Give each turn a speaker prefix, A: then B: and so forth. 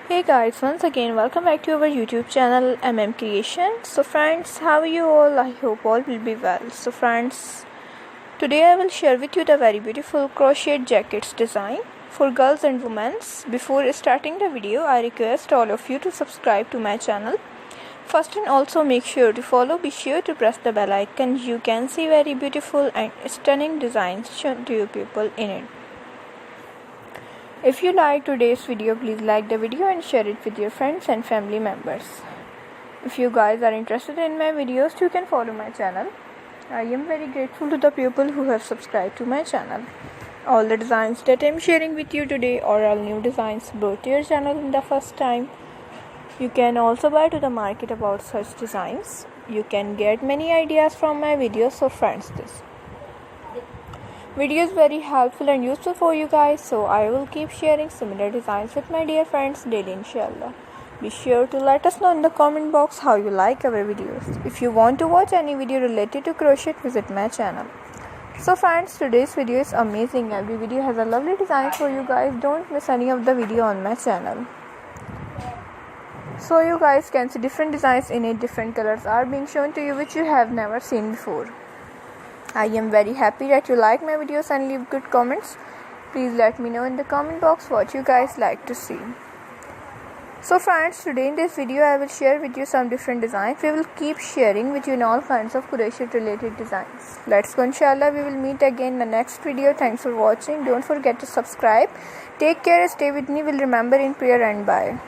A: Hey guys, once again welcome back to our YouTube channel Creation. So friends, how are you all? I hope all will be well. So friends, today I will share with you the very beautiful crochet jackets design for girls and women. Before starting the video, I request all of you to subscribe to my channel. First, and also make sure to follow. Be sure to press the bell icon. You can see very beautiful and stunning designs shown to you people in it. If you like today's video, please like the video and share it with your friends and family members. If you guys are interested in my videos, you can follow my channel. I am very grateful to the people who have subscribed to my channel. All the designs that I am sharing with you today are all new designs brought to your channel in the first time. You can also buy to the market about such designs. You can get many ideas from my videos. So friends, this video is very helpful and useful for you guys, so I will keep sharing similar designs with my dear friends daily, inshallah. Be sure to let us know in the comment box how you like our videos. If you want to watch any video related to crochet, visit my channel. So friends, today's video is amazing. Every video has a lovely design for you guys. Don't miss any of the video on my channel. So you guys can see different designs in it. Different colors are being shown to you which you have never seen before. I am very happy that you like my videos and leave good comments. Please let me know in the comment box what you guys like to see. So friends, today in this video I will share with you some different designs. We will keep sharing with you in all kinds of crochet related designs. Let's go, inshallah. We will meet again in the next video. Thanks for watching. Don't forget to subscribe. Take care. Stay with me. Will remember in prayer and bye.